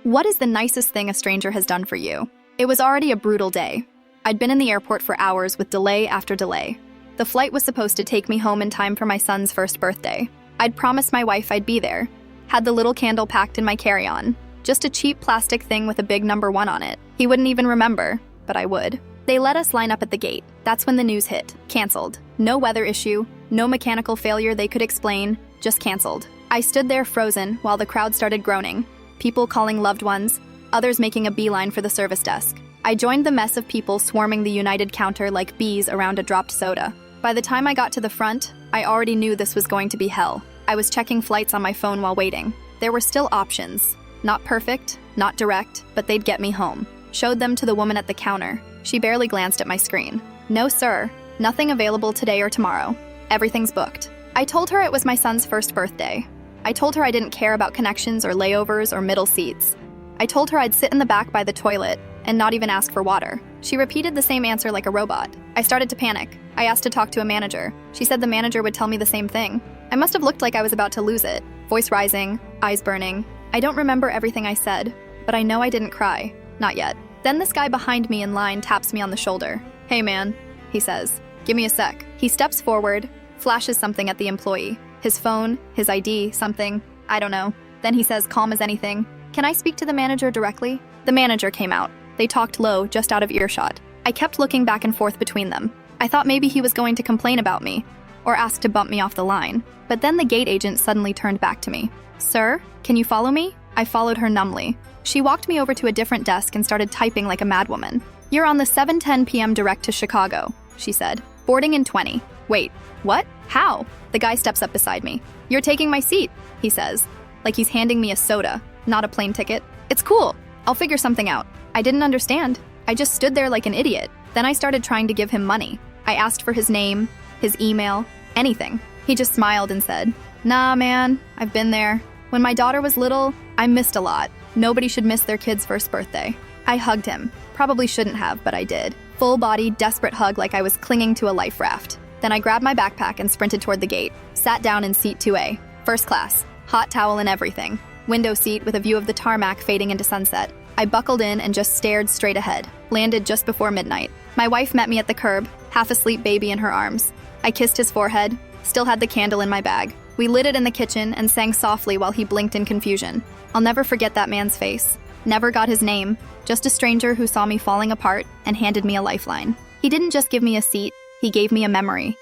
What is the nicest thing a stranger has done for you? It was already a brutal day. I'd been in the airport for hours with delay after delay. The flight was supposed to take me home in time for my son's first birthday. I'd promised my wife I'd be there. Had the little candle packed in my carry-on. Just a cheap plastic thing with a big number 1 on it. He wouldn't even remember, but I would. They let us line up at the gate. That's when the news hit. Canceled. No weather issue, no mechanical failure they could explain, just canceled. I stood there frozen while the crowd started groaning. People calling loved ones, others making a beeline for the service desk. I joined the mess of people swarming the United counter like bees around a dropped soda. By the time I got to the front, I already knew this was going to be hell. I was checking flights on my phone while waiting. There were still options. Not perfect, not direct, but they'd get me home. Showed them to the woman at the counter. She barely glanced at my screen. No, sir. Nothing available today or tomorrow. Everything's booked. I told her it was my son's first birthday. I told her I didn't care about connections or layovers or middle seats. I told her I'd sit in the back by the toilet and not even ask for water. She repeated the same answer like a robot. I started to panic. I asked to talk to a manager. She said the manager would tell me the same thing. I must have looked like I was about to lose it. Voice rising, eyes burning. I don't remember everything I said, but I know I didn't cry. Not yet. Then this guy behind me in line taps me on the shoulder. "Hey man," he says. "Give me a sec." He steps forward, flashes something at the employee. His phone, his ID, something. I don't know. Then he says, calm as anything, "Can I speak to the manager directly?" The manager came out. They talked low, just out of earshot. I kept looking back and forth between them. I thought maybe he was going to complain about me, or ask to bump me off the line. But then the gate agent suddenly turned back to me. "Sir, can you follow me?" I followed her numbly. She walked me over to a different desk and started typing like a madwoman. "You're on the 7:10 p.m. direct to Chicago," she said. "Boarding in 20. Wait, what? How?" The guy steps up beside me. "You're taking my seat," he says, like he's handing me a soda, not a plane ticket. "It's cool. I'll figure something out." I didn't understand. I just stood there like an idiot. Then I started trying to give him money. I asked for his name, his email, anything. He just smiled and said, "Nah, man, I've been there. When my daughter was little, I missed a lot. Nobody should miss their kid's first birthday." I hugged him. Probably shouldn't have, but I did. Full body, desperate hug like I was clinging to a life raft. Then I grabbed my backpack and sprinted toward the gate. Sat down in seat 2A. First class. Hot towel and everything. Window seat with a view of the tarmac fading into sunset. I buckled in and just stared straight ahead. Landed just before midnight. My wife met me at the curb, half asleep baby in her arms. I kissed his forehead. Still had the candle in my bag. We lit it in the kitchen and sang softly while he blinked in confusion. I'll never forget that man's face. Never got his name. Just a stranger who saw me falling apart and handed me a lifeline. He didn't just give me a seat. He gave me a memory.